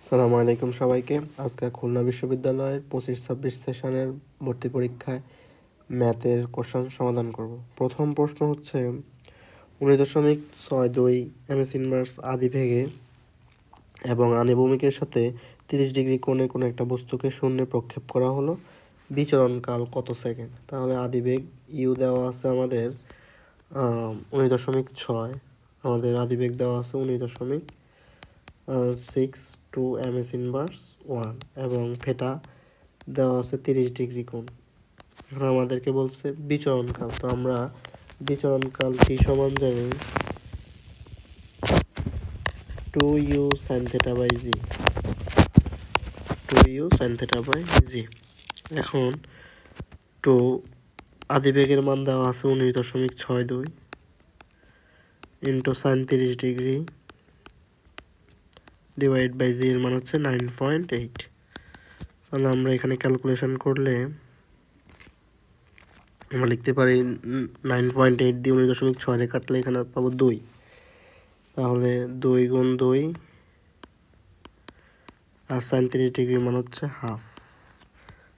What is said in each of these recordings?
আসসালামু আলাইকুম সবাইকে। আজকে খুলনা বিশ্ববিদ্যালয়ের 25-26 সেশনের ভর্তি পরীক্ষায় ম্যাথের কোশ্চেন সমাধান করব। প্রথম প্রশ্ন হচ্ছে 19.62 এমএস ইনভার্স আদি ভেগে এবং আনুভূমিকের সাথে 30 ডিগ্রি কোণে কোনো একটা বস্তুকে শূন্যে প্রক্ষেপ করা হলো, বিচরণকাল কত সেকেন্ড? তাহলে আদিবেগ ইউ দেওয়া আছে আমাদের 19.6, আমাদের আদিবেগ দেওয়া আছে 19.62 এমএস ইনভার্স 1 এবং থেটা দেওয়া আছে 30 ডিগ্রি কোণ। এখন আমাদেরকে বলছে বিচরণকাল, তো আমরা বিচরণকাল টি সমান জানি 2u sin theta by g, 2u sin theta by g. এখন তো আদিবেগের মান দেওয়া আছে 19.62 into sine 30 degree divide by g এর মান হচ্ছে 9.8। তাহলে আমরা এখানে ক্যালকুলেশন করলে আমরা লিখতে পারি 9.8 দিয়ে 19.6 কাটলে এখানে পাবো 2, তাহলে 2 গুণ 2 আর সাইন 30 ডিগ্রির মান হচ্ছে হাফ।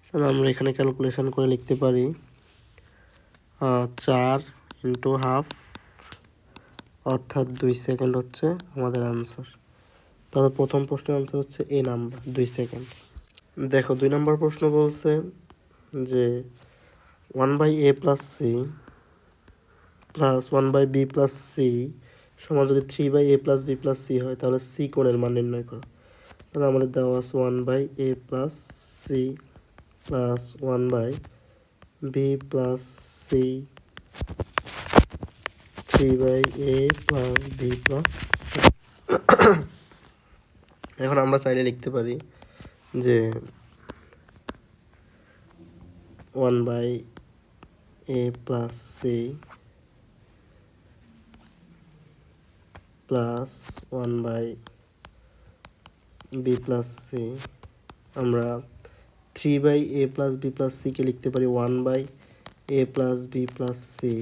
তাহলে আমরা এখানে ক্যালকুলেশন করে লিখতে পারি 4 ইন্টু হাফ অর্থাৎ 2 সেকেন্ড হচ্ছে আমাদের আনসার। তাহলে প্রথম প্রশ্নের আনসার হচ্ছে এ নাম্বার 2 সেকেন্ড। দেখো 2 নম্বর প্রশ্ন বলছে যে 1/a plus C plus 1/b plus C সমান যদি 3/a plus b plus C হয়, তাহলে সি কোণের মান নির্ণয় করো। তাহলে আমাদের দেওয়া আছে 1/a plus C plus 1/b plus C 3/a plus b plus C. এখন আমরা চাইলে লিখতে পারি যে 1/a plus C plus 1/b plus C, আমরা 3/a প্লাস b প্লাস সিকে লিখতে পারি 1/a plus b plus C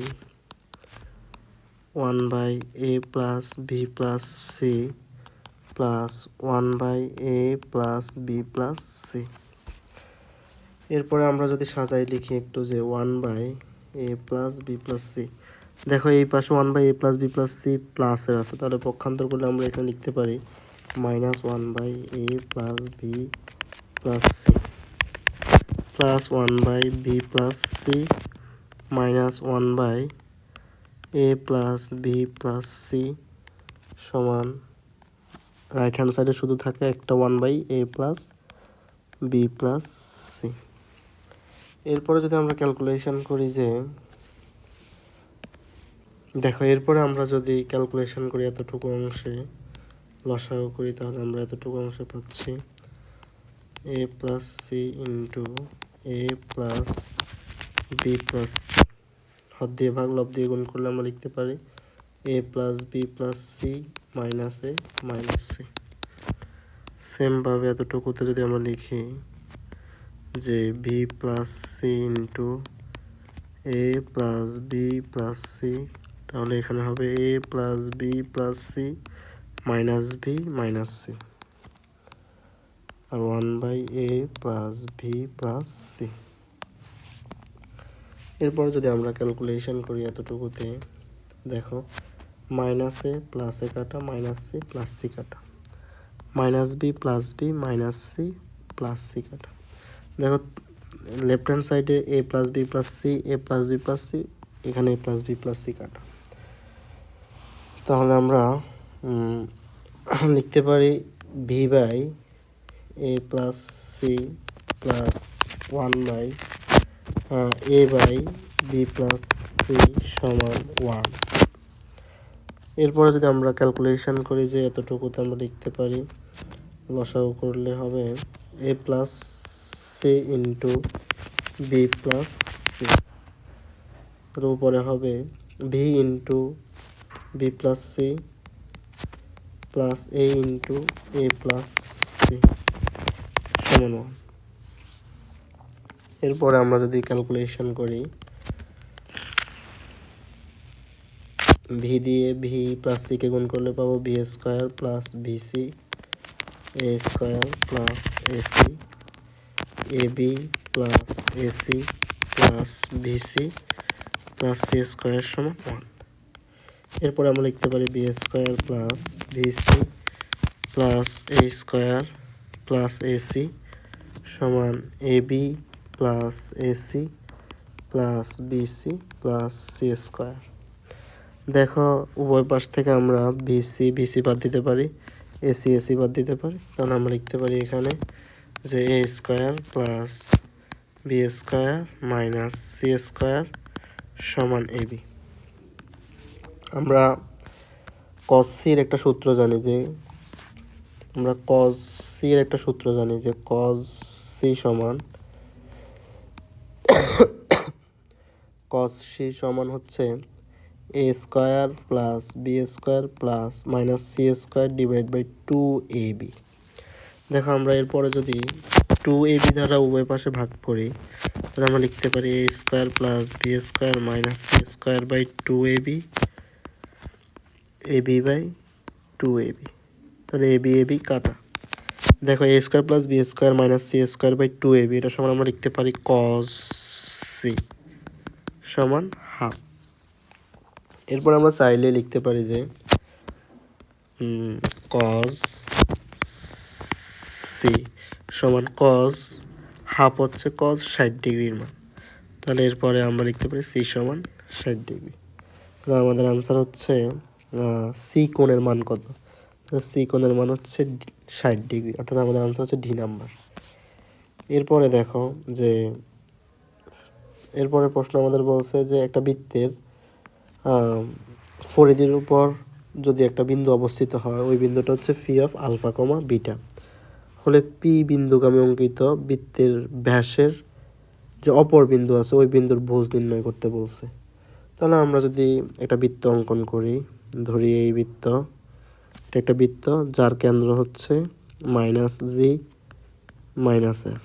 1/a plus b plus C plus 1/a plus b plus C. এরপরে আমরা যদি সাজাই লিখি একটু যে 1/a plus b plus C. দেখো এই পাশে 1/a plus b plus C প্লাসের আছে, তাহলে পক্ষান্তর করলে আমরা এখানে লিখতে পারি minus 1/a plus b plus C plus 1/b plus C minus 1/a plus b plus C সমান রাইট হ্যান্ড সাইডে শুধু থাকে একটা 1/a plus b plus C. এরপরে যদি আমরা ক্যালকুলেশন করি যে দেখো এরপরে আমরা যদি ক্যালকুলেশন করি এতটুকু অংশে লসাগু করি, তাহলে আমরা এতটুকু অংশে পাচ্ছি a plus C into a plus b plus C. হর দিয়ে ভাগ লব দিয়ে গুণ করলে আমরা লিখতে পারি a plus b plus C minus a minus C. সেমভাবে এতটুকুতে যদি আমরা লিখি যে b plus C into a plus b plus C, তাহলে এখানে হবে a plus b plus C minus b minus C আর 1/a plus b plus C. এরপর যদি আমরা ক্যালকুলেশন করি এতটুকুতে দেখো মাইনাসে প্লাসে কাটা মাইনাস সি প্লাস সি কাটা minus B plus B minus C plus C কাটা। দেখো লেফট হ্যান্ড সাইডে A plus B plus C A plus B plus C, এখানে A plus B plus C কাটা। তাহলে আমরা লিখতে পারি B by A plus C plus 1/a by B plus C সমান 1। এরপরে যদি আমরা ক্যালকুলেশন করি যে এতটুকুতে আমরা লিখতে পারি লসাগু করলে হবে a plus C into B plus C, এর উপরে হবে B into B plus C plus A into A plus C সমান 1। এরপরে আমরা যদি ক্যালকুলেশন করি ভি দিয়ে ভি প্লাস সিকে গুণ করলে পাবো B square plus B C A square plus AC AB plus AC plus BC plus C square সমান 1। এরপরে আমরা লিখতে পারি B square plus BC plus A square plus AC সমান AB plus AC plus BC plus C square. দেখো উভয় পাশ থেকে আমরা বিসি বাদ দিতে পারি, এসি বাদ দিতে পারি। তাহলে আমরা লিখতে পারি এখানে যে A square plus B square minus C square সমান এবি। আমরা কস সির একটা সূত্র জানি যে কস সি সমান হচ্ছে A square plus B square plus minus C square divide by 2ab। দেখো আমরা এরপরে যদি 2ab দ্বারা উভয় পাশে ভাগ করি তাহলে আমরা লিখতে পারি A square plus B square minus C square by 2ab by 2ab। তাহলে এবি কাটা। দেখো A square plus B square minus C square by 2ab এটা সমান আমরা লিখতে পারি কস সি সমান হাফ। এরপর আমরা চাইলে লিখতে পারি যে কস সি সমান কস হাফ হচ্ছে কস 60 ডিগ্রির মান। তাহলে এরপরে আমরা লিখতে পারি সি সমান 60 ডিগ্রি। তাহলে আমাদের আনসার হচ্ছে সি কোণের মান কত? তাহলে সি কোণের মান হচ্ছে 60 ডিগ্রি, অর্থাৎ আমাদের আনসার হচ্ছে ডি নাম্বার। এরপরে দেখো যে এরপরে প্রশ্ন আমাদের বলছে যে একটা বৃত্তের পরিধির উপর যদি একটা বিন্দু অবস্থিত হয় ওই বিন্দুটা হচ্ছে fee of alpha comma beta হলে পি বিন্দুগামী অঙ্কিত বৃত্তের ব্যাসের যে অপর বিন্দু আছে ওই বিন্দুর ভুজ নির্ণয় করতে বলছে। তাহলে আমরা যদি একটা বৃত্ত অঙ্কন করি, ধরি এই বৃত্ত, এটা একটা বৃত্ত যার কেন্দ্র হচ্ছে মাইনাস জি মাইনাস এফ,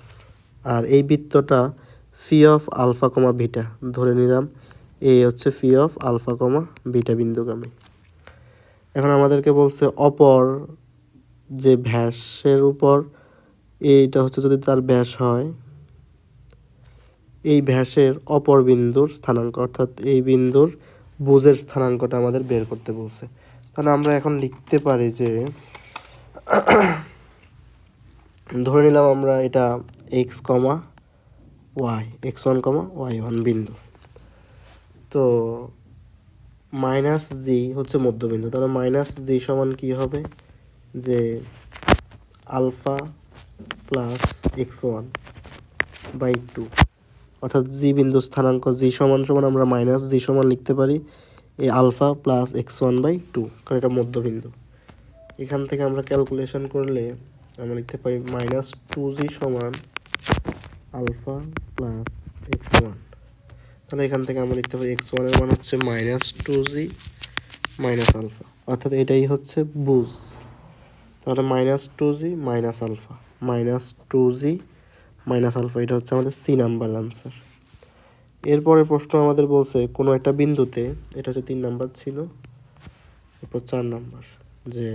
আর এই বৃত্তটা fee of alpha comma beta ধরে নিলাম এ হচ্ছে fee of alpha comma beta বিন্দুগামী। এখন আমাদেরকে বলছে অপর যে ব্যাসের উপর এইটা হচ্ছে যদি তার ব্যাস হয় এই ব্যাসের অপর বিন্দুর স্থানাঙ্ক, অর্থাৎ এই বিন্দুর ভুজের স্থানাঙ্কটা আমাদের বের করতে বলছে। তাহলে আমরা এখন লিখতে পারি যে ধরে নিলাম আমরা এটা এক্স কমা ওয়াই x1 কমা y1 বিন্দু, তো মাইনাস জি হচ্ছে মধ্যবিন্দু। তাহলে মাইনাস জি সমান কী হবে যে আলফা প্লাস x1 বাই 2, অর্থাৎ জি বিন্দু স্থানাঙ্ক জি সমান আমরা মাইনাস জি সমান লিখতে পারি এই আলফা প্লাস x1 বাই 2, কারণ এটা মধ্যবিন্দু। এখান থেকে আমরা ক্যালকুলেশন করলে আমরা লিখতে পারি মাইনাস 2g সমান আলফা প্লাস x1। তাহলে এখান থেকে আমরা লিখতে পারি x1 এর মান হচ্ছে মাইনাস 2g মাইনাস আলফা, অর্থাৎ এটাই হচ্ছে বুঝ। তাহলে মাইনাস 2g মাইনাস আলফা এটা হচ্ছে আমাদের সি নাম্বার আনসার। এরপরে প্রশ্ন আমাদের বলছে কোনো একটা বিন্দুতে, এটা হচ্ছে 3 নাম্বার ছিল, এরপর 4 নাম্বার, যে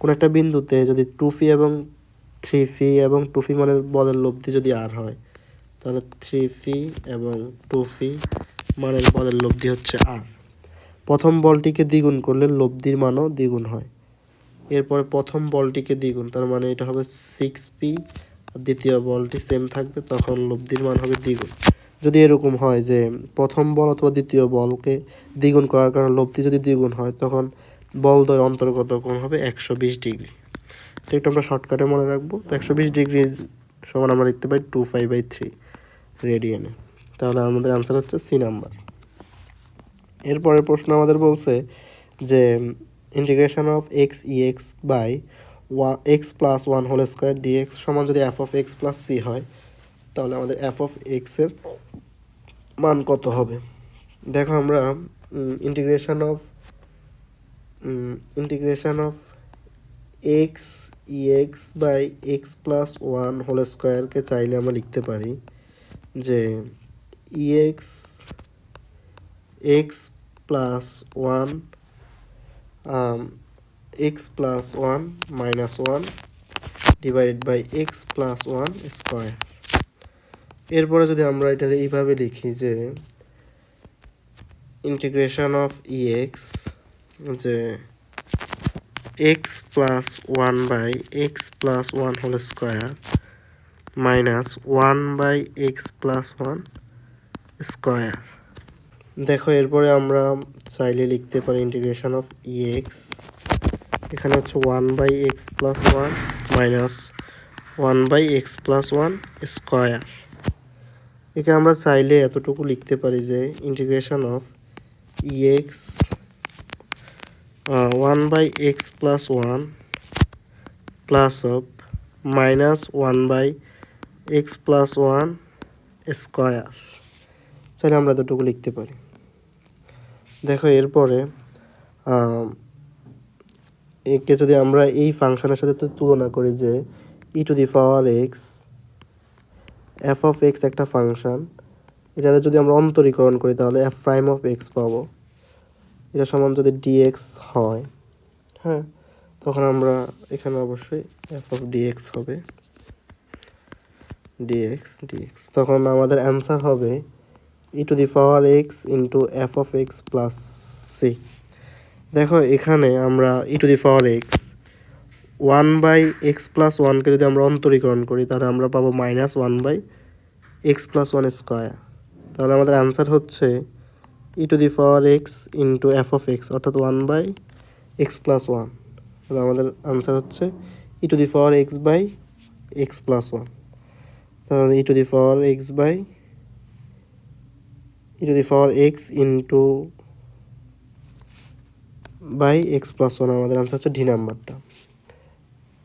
কোনো একটা বিন্দুতে যদি 2φ এবং 3φ এবং 2φ মানের বলের লব্ধি যদি আর হয় তাহলে 3φ এবং 2φ মানের বলের লব্ধি হচ্ছে আর। প্রথম বলটিকে দ্বিগুণ করলে লব্ধির মানও দ্বিগুণ হয়। এরপরে প্রথম বলটিকে দ্বিগুণ, তার মানে এটা হবে 6p, আর দ্বিতীয় বলটি সেম থাকবে, তখন লব্ধির মান হবে দ্বিগুণ। যদি এরকম হয় যে প্রথম বল অথবা দ্বিতীয় বলকে দ্বিগুণ করার কারণে লব্ধি যদি দ্বিগুণ হয় তখন বলদ্বয়ের অন্তর্গত কোণ হবে 120 ডিগ্রি। তো একটু আমরা শর্টকাটে মনে রাখবো। তো 120 ডিগ্রি সমান আমরা লিখতে পারি 2π/3 রেডিয়ানে। তাহলে আমাদের আনসার হচ্ছে সি নাম্বার। এরপরের প্রশ্ন আমাদের বলছে যে integration of X EX by x plus 1 whole square DX সমান যদি F of x plus C হয় তাহলে আমাদের এফ অফ এক্সের মান কত হবে। দেখো আমরা integration of X EX by x plus 1 whole স্কোয়ারকে চাইলে আমরা লিখতে পারি যে EX X plus 1 X plus one minus one divided by x plus one square. এরপরে যদি আমরা এটা এইভাবে লিখি যে ইন্টিগ্রেশন অফ ইএক্স, যে X plus one by x plus one whole square minus one by x plus one square. দেখো এরপরে আমরা চাইলে লিখতে পারি ইন্টিগ্রেশন অফ ইএক্স, এখানে হচ্ছে one by x plus one minus one by x plus one square. একে আমরা চাইলে এতটুকু লিখতে পারি যে integration of EX one by x plus one plus of minus one by x plus one square. চাইলে আমরা এতটুকু লিখতে পারি। দেখো এরপরে একে যদি আমরা এই ফাংশনের সাথে তুলনা করি যে E to the power X, F of X একটা ফাংশন, এটা যদি আমরা অন্তরীকরণ করি তাহলে এফ প্রাইম অফ এক্স পাবো। এটা সমান যদি ডিএক্স হয়, হ্যাঁ, তখন আমরা এখানে অবশ্যই এফ অফ ডিএক্স হবে, ডিএক্স, তখন আমাদের অ্যান্সার হবে E to the power X into F of x plus C. দেখো এখানে আমরা E to the power X one by x plus ওয়ানকে যদি আমরা অন্তরীকরণ করি তাহলে আমরা পাবো minus one by x plus one square. তাহলে আমাদের অ্যান্সার হচ্ছে E to the power X into F of X, অর্থাৎ one by x plus one. তাহলে আমাদের অ্যান্সার হচ্ছে E to the power X by x plus one. তাহলে E to the power X by E to the power X into by x plus one. আমাদের answer হচ্ছে D নাম্বারটা।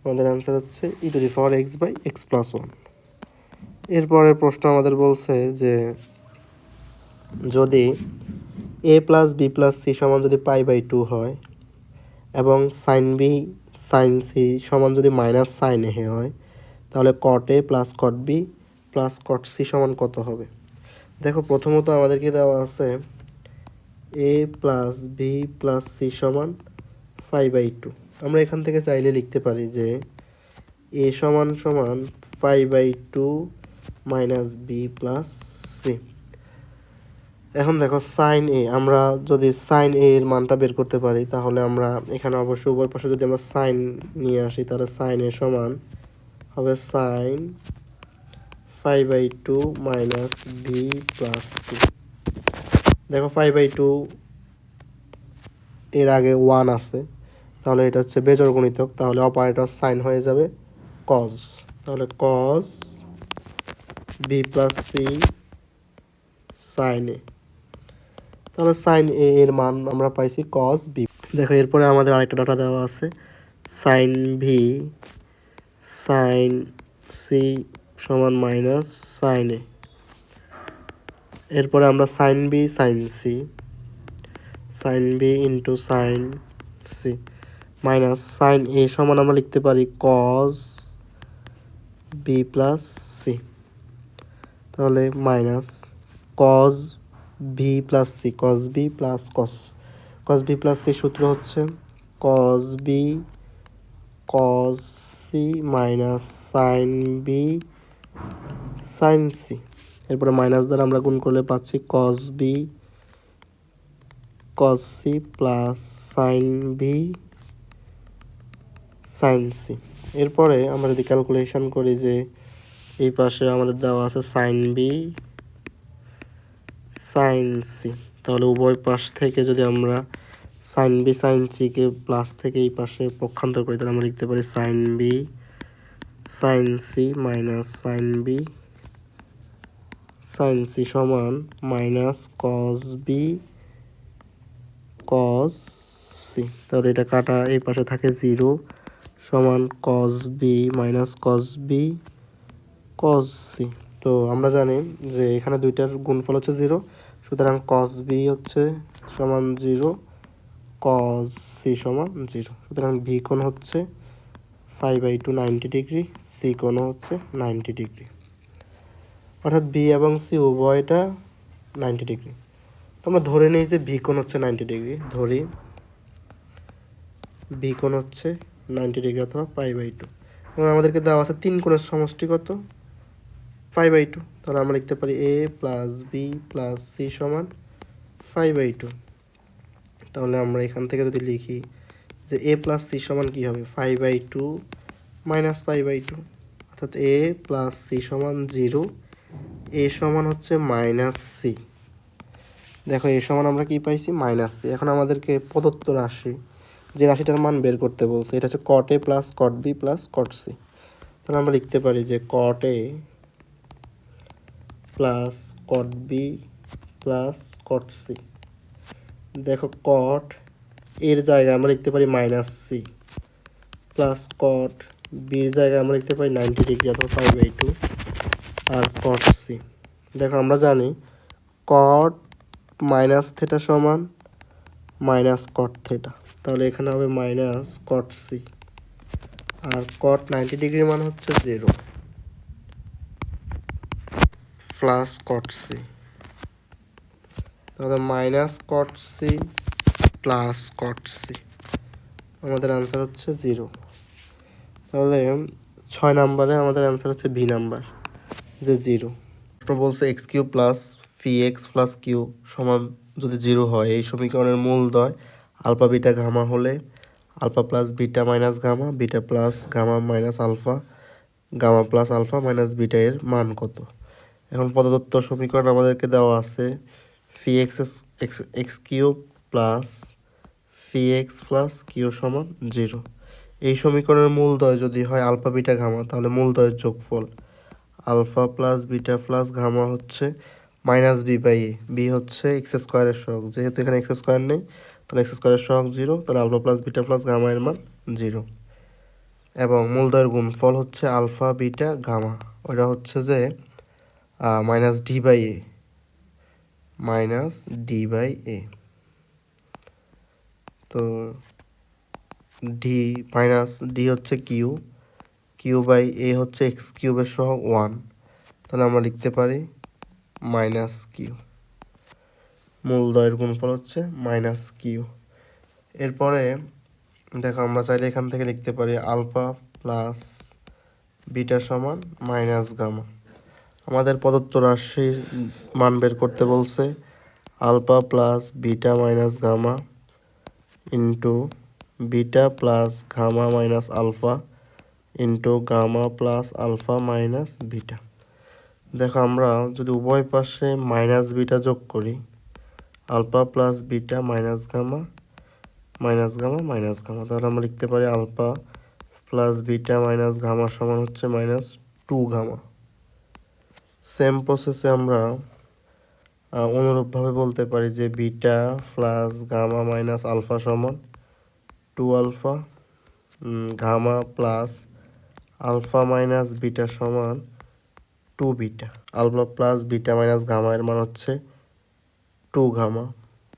আমাদের answer হচ্ছে E to the power X by x plus one. এরপরের প্রশ্ন আমাদের বলছে যে যদি A plus B plus C সমান যদি পাই বাই টু হয় এবং সাইন বি সাইন সি সমান যদি মাইনাস সাইন এ হয়, তাহলে cot A plus cot B plus cot C সমান কত হবে? দেখো প্রথমত আমাদেরকে দেওয়া আছে A plus B plus C সমান পাই বাই টু। আমরা এখান থেকে চাইলে লিখতে পারি যে এ সমান সমান pi by two minus B plus C. এখন দেখো সাইন এ, আমরা যদি সাইন এ এর মানটা বের করতে পারি তাহলে আমরা এখানে অবশ্যই উভয় পাশে যদি আমরা সাইন নিয়ে আসি তাহলে সাইন এ সমান হবে sine pi by two minus B plus C. দেখো পাই বাই টু এর আগে ওয়ান আছে, তাহলে এটা হচ্ছে বেজোড় গুণিতক, তাহলে অপারেটর সাইন হয়ে যাবে কজ। তাহলে cos B plus C sine A, তাহলে সাইন এ এর মান আমরা পাইছি কজ বি। দেখো এরপরে আমাদের আরেকটা ডাটা দেওয়া আছে সাইন ভি সাইন সি সমান মাইনাস সাইন এ। এরপরে আমরা sine B sine B into sine C minus sine A সমান আমরা লিখতে পারি কজ বি প্লাস সি। তাহলে minus cos B plus C, cos B plus cos B plus C সূত্র হচ্ছে cos B cos C minus sine B sine C. এরপরে minus দ্বারা আমরা গুণ করলে পাচ্ছি cos B cos C plus sine B sine C. এরপরে আমরা যদি ক্যালকুলেশন করি যে এই পাশে আমাদের দেওয়া আছে সাইন বি সাইন সি, তাহলে উভয় পাশ থেকে যদি আমরা সাইন বি সাইন সিকে প্লাস থেকে এই পাশে পক্ষান্তর করি তাহলে আমরা লিখতে পারি sine B sine C minus sine B sine C সমান minus cos B cos C. তাহলে এটা কাটা এই পাশে থাকে জিরো সমান cos B minus cos B cos C. তো আমরা জানি যে এখানে দুইটার গুণফল হচ্ছে জিরো, সুতরাং কজ বি হচ্ছে সমান জিরো, কজ সি সমান জিরো। সুতরাং বি কোণ হচ্ছে 5/2 90 ডিগ্রি, সি কোণ হচ্ছে 90 ডিগ্রি, অর্থাৎ বি এবং সি উভয়টা 90 ডিগ্রি। তো আমরা ধরে নিই যে বি কোণ হচ্ছে 90 ডিগ্রি, ধরি বি কোণ হচ্ছে 90 ডিগ্রি অথবা π/2। এবং আমাদেরকে দেওয়া আছে 3 কোণের সমষ্টি কত, π/2। তাহলে আমরা লিখতে পারি a plus B plus C সমান π/2। তাহলে আমরা এখান থেকে যদি লিখি যে a প্লাস সি সমান কী হবে, 5/2 মাইনাস π/2, অর্থাৎ a প্লাস সি সমান 0, a সমান হচ্ছে মাইনাস সি। দেখো a সমান আমরা কি পাইছি, মাইনাস সি। এখন আমাদেরকে প্রদত্ত রাশি, যে রাশিটার মান বের করতে বলছে, এটা হচ্ছে cot a plus cot b plus cot c। তাহলে আমরা লিখতে পারি যে cot a plus cot b plus cot c। দেখো cot এর জায়গায় আমরা লিখতে পারি মাইনাস সি, প্লাস cot বির জায়গায় আমরা লিখতে পারি 90 ডিগ্রি অথবা π/2, আর cot c। দেখো আমরা জানি cot মাইনাস থেটা সমান মাইনাস cot থেটা, তাহলে এখানে হবে মাইনাস cot c, আর cot 90 ডিগ্রির মান হচ্ছে 0, প্লাস cot c। তাহলে minus cot c plus cot c, আমাদের অ্যান্সার হচ্ছে 0। তাহলে 6 নম্বরে আমাদের অ্যান্সার হচ্ছে বি নাম্বার, যে 0। প্রশ্ন বলছে X Q plus phi X plus Q সমান যদি 0 হয়, এই সমীকরণের মূলদ্বয় আলফা বিটা গামা হলে alpha plus beta minus gamma, beta plus gamma minus alpha, gamma plus alpha minus beta এর মান কত? এখন প্রদত্ত সমীকরণ আমাদেরকে দেওয়া আছে phi X X Q plus phi X plus Q সমান 0। এই সমীকরণের মূলদ্বয় যদি হয় আলফা বিটা গামা, তাহলে মূলদ্বয়ের যোগফল alpha plus beta plus gamma হচ্ছে মাইনাস বি/এ। বি হচ্ছে এক্স স্কোয়ারের সহগ, যেহেতু এখানে এক্স স্কোয়ার নেই তাহলে এক্স স্কোয়ারের সহগ 0, তাহলে alpha plus beta plus gamma এর মান 0। এবং মূলদ্বয়ের গুণফল হচ্ছে আলফা বিটা গামা, ওটা হচ্ছে যে -d/a, -d/a। তো ডি হচ্ছে কিউ, কিউ/a হচ্ছে এক্স কিউবের সহগ 1, তাহলে আমরা লিখতে পারি মাইনাস কিউ। মূলদ্বয়ের গুণফল হচ্ছে মাইনাস কিউ। এরপরে দেখো আমরা চাইলে এখান থেকে লিখতে পারি আলফা প্লাস বিটা সমান মাইনাস গামা। আমাদের প্রদত্ত রাশির মান বের করতে বলছে alpha plus beta minus gamma into beta plus gamma minus alpha into gamma plus alpha minus beta. দেখো আমরা যদি উভয় পাশে মাইনাস বিটা যোগ করি, alpha plus beta minus gamma minus gamma minus gamma, তাহলে আমরা লিখতে পারি alpha plus beta minus gamma সমান হচ্ছে -2 গামা। সেম প্রসেসে আমরা অনুরূপভাবে বলতে পারি যে beta plus gamma minus alpha সমান 2 alpha, gamma plus alpha minus beta সমান 2 beta. Alpha plus beta minus gamma এর মান হচ্ছে 2 গামা,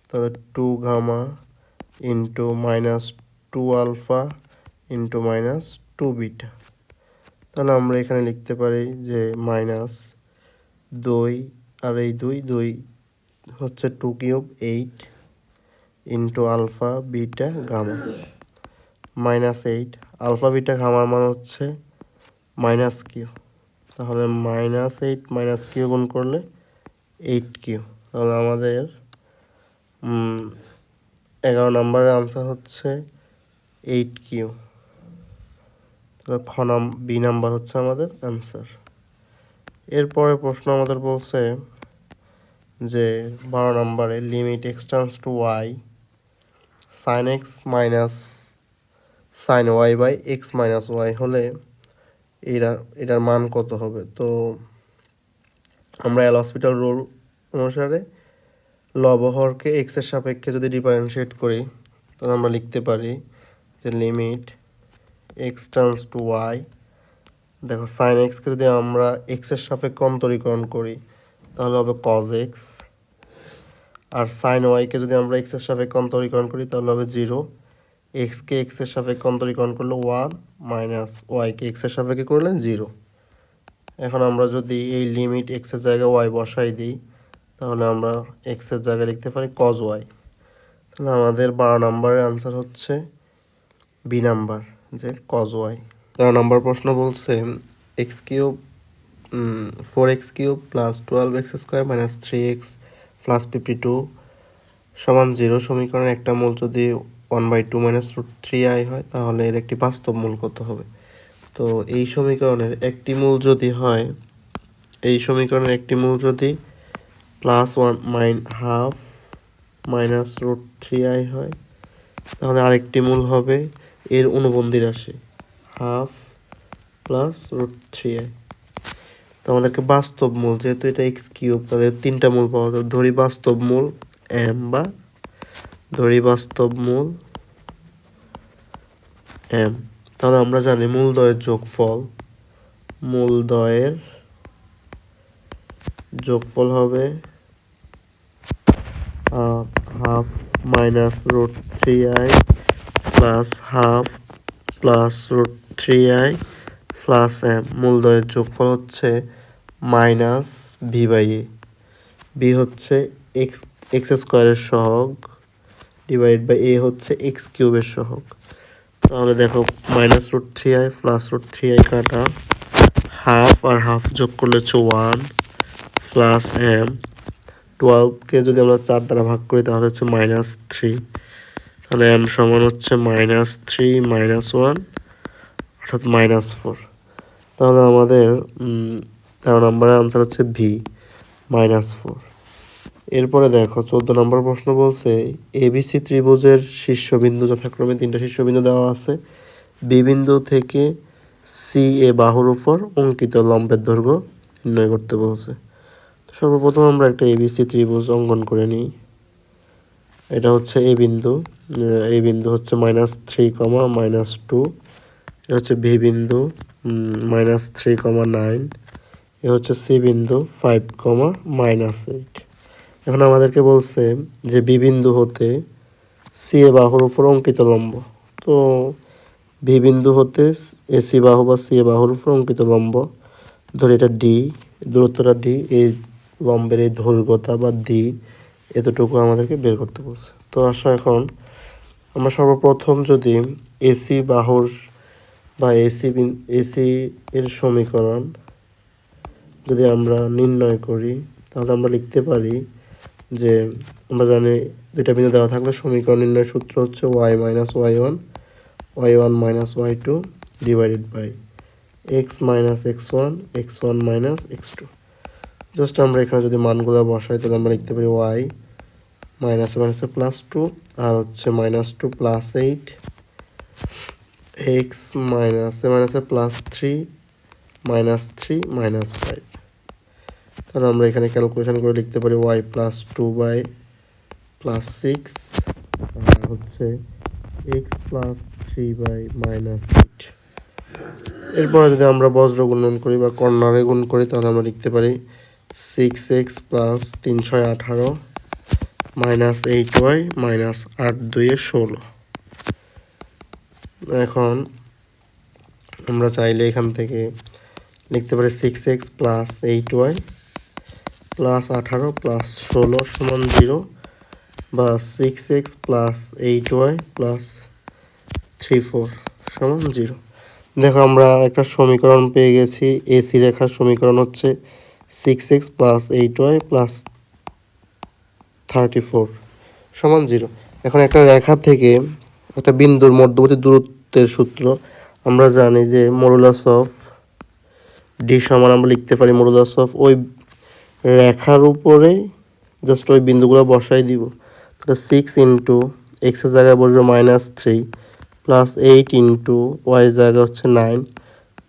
তাহলে 2 gamma into -2 alpha into -2 beta. তাহলে আমরা এখানে লিখতে পারি যে -2 আর এই 2 হচ্ছে 2 cube 8 into alpha beta gamma -8। Alpha beta গামার মান হচ্ছে মাইনাস কিউ, তাহলে -8 মাইনাস কিউ গুণ করলে 8 কিউ। তাহলে আমাদের 11 নম্বরের আনসার হচ্ছে 8 কিউ। তাহলে বি নাম্বার হচ্ছে আমাদের অ্যান্সার। এরপরে প্রশ্ন আমাদের বলছে যে 12 নম্বরে limit x tends to Y sine X minus sine Y by x minus Y হলে এটার মান কত হবে? তো আমরা এল হসপিটাল রুল অনুসারে লব হরকে এক্সের সাপেক্ষে যদি ডিফারেন্সিয়েট করি, তাহলে আমরা লিখতে পারি যে limit x tends to y. দেখো সাইন এক্সকে যদি আমরা এক্সের সাপেক্ষে অন্তরীকরণ করি তাহলে হবে কজ এক্স, আর সাইন ওয়াইকে যদি আমরা এক্সের সাপেক্ষে অন্তরীকরণ করি তাহলে হবে 0। এক্সকে এক্সের সাপেক্ষে অন্তরীকরণ করলে 1 মাইনাস ওয়াইকে এক্সের সাপেক্ষে করলে 0। এখন আমরা যদি এই লিমিট এক্সের জায়গায় ওয়াই বসাই দিই তাহলে আমরা এক্সের জায়গায় লিখতে পারি কজ ওয়াই। তাহলে আমাদের 12 নম্বরের আনসার হচ্ছে বি নাম্বার যে কজ ওয়াই। 13 নম্বর প্রশ্ন বলছে x cube 4x³ plus 12x² minus 3x plus 52 সমান 0 সমীকরণের একটা মূল যদি 1/2 মাইনাস রুট 3i হয় তাহলে এর একটি বাস্তব মূল কত হবে। তো এই সমীকরণের একটি মূল যদি হয়, এই সমীকরণের একটি মূল যদি +1/2 মাইনাস রুট 3i হয় তাহলে আরেকটি মূল হবে এর অনুবন্ধী রাশি হাফ প্লাস রুট 3i। তো আমাদেরকে বাস্তব মূল, যেহেতু এটা x³ তাদের 3টা মূল পাওয়া যাবে, ধরি বাস্তব মূল m বা ধরি বাস্তব মূল m। তাহলে আমরা জানি মূলদ্বয়ের যোগফল হবে half minus root 3i plus half plus root 3i plus m। মূলদ্বয়ের যোগফল হচ্ছে মাইনাস v/a। বি হচ্ছে x² সহগ ডিভাইড বাই a হচ্ছে x³ সহগ। তাহলে দেখো minus root 3i plus root 3i কাটা, হাফ আর হাফ যোগ করলে হচ্ছে 1 প্লাস m। 12কে যদি আমরা 4 দ্বারা ভাগ করি তাহলে হচ্ছে -3। তাহলে m সমান হচ্ছে -3 -1 অর্থাৎ -4। তাহলে আমাদের 13 নম্বরের আনসার হচ্ছে ভি -4। এরপরে দেখো 14 নম্বর প্রশ্ন বলছে এবিসি ত্রিভুজের শীর্ষবিন্দু যথাক্রমে 3টা শীর্ষবিন্দু দেওয়া আছে। বি বিন্দু থেকে সি এ বাহুর উপর অঙ্কিত লম্বের দৈর্ঘ্য নির্ণয় করতে বলছে। সর্বপ্রথম আমরা একটা এবিসি ত্রিভুজ অঙ্কন করে নিই। এটা হচ্ছে এ বিন্দু, এই বিন্দু হচ্ছে -3, -2। এটা হচ্ছে বি বিন্দু -3, 9। এ হচ্ছে সি বিন্দু 5, -8। এখন আমাদেরকে বলছে যে বি বিন্দু হতে সি এ বাহুর উপর অঙ্কিত লম্ব। তো বি বিন্দু হতে এসি বাহু বা সি এ বাহুর উপর অঙ্কিত লম্ব, ধরি এটা ডি, দূরত্বটা ডি, এই লম্বের এই দৈর্ঘ্যতা বা ডি এতটুকু আমাদেরকে বের করতে বলছে। তো আসো এখন আমরা সর্বপ্রথম যদি এসি বাহুর বা এসি এর সমীকরণ যদি আমরা নির্ণয় করি তাহলে আমরা লিখতে পারি যে আমরা জানি দুইটা বিন্দু দেওয়া থাকলে সমীকরণ নির্ণয়ের সূত্র হচ্ছে y - y1 y1 - y2 divided by x - x1 x1 - x2। Just আমরা এখানে যদি মানগুলো বসাই তাহলে আমরা লিখতে পারি y -2 আর হচ্ছে -2 + 8 x -3 -3 -5। তাহলে আমরা এখানে ক্যালকুলেশন করে লিখতে পারি y +2 বাই +6 আর হচ্ছে x +3 বাই -8। এরপরে যদি আমরা বজ্র গুণন করি বা কর্ণারে গুণ করি তাহলে আমরা লিখতে পারি 6x + 3 × 6 = 18 -8y -8 × 2 = 16। এখন আমরা চাইলে এখান থেকে লিখতে পারি 6x + 8y + 18 + 16 = 0 বা 6x + 8y + 34 = 0। দেখো আমরা একটা সমীকরণ পেয়ে গেছি। এসি রেখার সমীকরণ হচ্ছে 6x + 8y + 34 = 0। এখন একটা রেখা থেকে একটা বিন্দুর মধ্যবর্তী দূরত্বের সূত্র আমরা জানি যে মডুলাস অফ ডি সমান আমরা লিখতে পারি মডুলাস অফ ওই রেখার উপরে জাস্ট ওই বিন্দুগুলো বসাই দিব। তাহলে 6 × x এর জায়গায় বসবে -3 প্লাস 8 × y এর জায়গায় হচ্ছে 9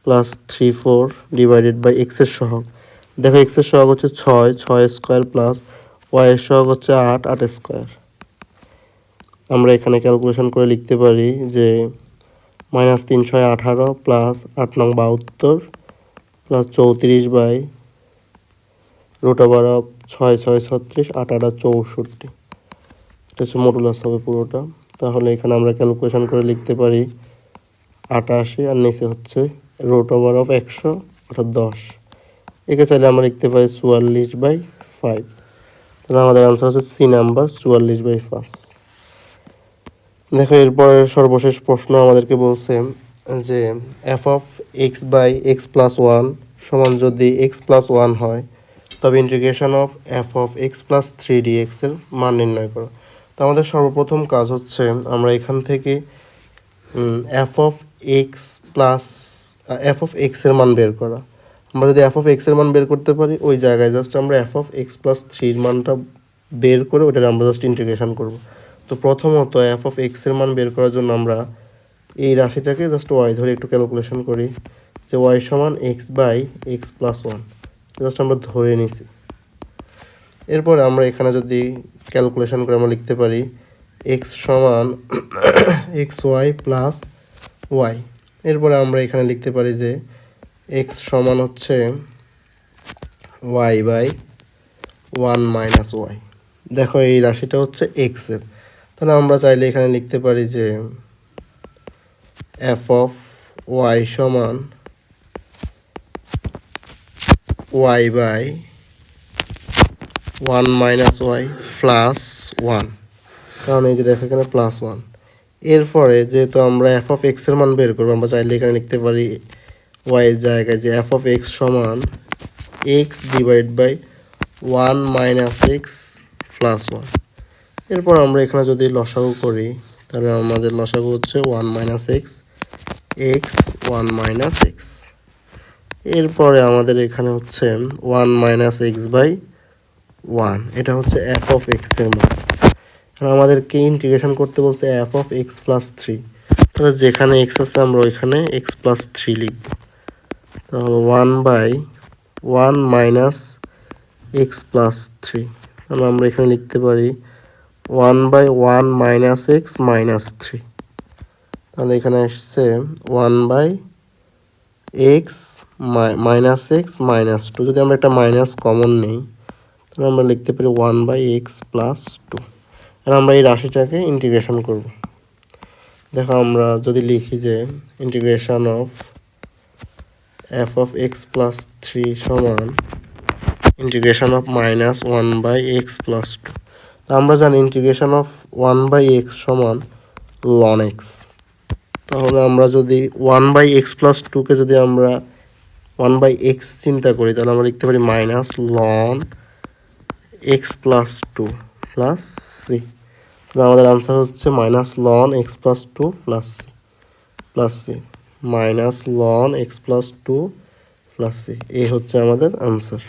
প্লাস 34 ডিভাইডেড বাই x এর সহগ। দেখো x এর সহগ হচ্ছে 6 প্লাস y এর সহগ হচ্ছে 8 স্কোয়ার। আমরা এখানে ক্যালকুলেশন করে লিখতে পারি যে -3 × 6 = 18 প্লাস 8 × 9 = 72 প্লাস 34 বাই √6 × 6 = 36 8 × 8 = 64। এটা হচ্ছে মডুলাস হবে পুরোটা। তাহলে এখানে আমরা ক্যালকুলেশন করে লিখতে পারি 88 আর নিচে হচ্ছে √100 অর্থাৎ 10। একে চাইলে আমরা লিখতে পারি 44/5। তাহলে আমাদের আনসার হচ্ছে সি নাম্বার 44/5। দেখো এরপরে সর্বশেষ প্রশ্ন আমাদেরকে বলছে যে F of X by x plus one সমান যদি এক্স প্লাস ওয়ান হয় তবে integration of F of x plus three ডিএক্সের মান নির্ণয় করো। তো আমাদের সর্বপ্রথম কাজ হচ্ছে আমরা এখান থেকে F of x plus F of এক্সের মান বের করা। আমরা যদি এফ অফ এক্সের মান বের করতে পারি ওই জায়গায় জাস্ট আমরা এফ অফ এক্স প্লাস থ্রির মানটা বের করে ওটা আমরা জাস্ট ইন্টিগ্রেশন করব। তো প্রথমত এফ অফ এক্সের মান বের করার জন্য আমরা এই রাশিটাকে জাস্ট ওয়াই ধরে একটু ক্যালকুলেশন করি যে ওয়াই সমান x by x plus one, just আমরা ধরে নিছি। এরপরে আমরা এখানে যদি ক্যালকুলেশন করে আমরা লিখতে পারি এক্স সমান এক্স ওয়াই প্লাস ওয়াই। এরপরে আমরা এখানে লিখতে পারি যে এক্স সমান হচ্ছে y by one minus y. দেখো এই রাশিটা হচ্ছে এক্সের, তাহলে আমরা চাইলে এখানে লিখতে পারি যে এফ অফ ওয়াই সমান y by one minus y plus one, কারণ এই যে দেখো এখানে প্লাস ওয়ান। এরপরে যেহেতু আমরা এফ অফ এক্সের মান বের করবো আমরা চাইলে এখানে লিখতে পারি ওয়াইয়ের জায়গায় যে এফ অফ এক্স সমান x divide by one minus x plus one. এরপর আমরা এখানে যদি লসাগু করি তাহলে আমাদের লসাগু হচ্ছে one minus x x one minus x. এরপরে আমাদের এখানে হচ্ছে one minus x by one, এটা হচ্ছে এফ অফ এক্সের মান। আমাদেরকে ইন্টিগ্রেশন করতে বলছে F of x plus three, তাহলে যেখানে এক্স আছে আমরা ওইখানে এক্স প্লাস থ্রি লিখব। তাহলে one by one minus x plus three, তাহলে আমরা এখানে লিখতে পারি one by one minus x minus three. তাহলে এখানে আসছে one by x minus x minus two, যদি আমরা একটা মাইনাস কমন নিই তাহলে আমরা লিখতে পারি one by x plus two. আর আমরা এই রাশিটাকে ইন্টিগ্রেশন করব। দেখো আমরা যদি লিখি যে integration of F of x plus three সমান integration of minus one by x plus two. আমরা জানি integration of one by x সমান লন এক্স। তাহলে আমরা যদি ওয়ান বাই এক্স প্লাস টুকে যদি আমরা ওয়ান বাই এক্স চিন্তা করি তাহলে আমরা লিখতে পারি minus ln x plus two plus C. তাহলে আমাদের আনসার হচ্ছে minus ln x plus two plus C minus ln x plus two plus c, এই হচ্ছে আমাদের আনসার।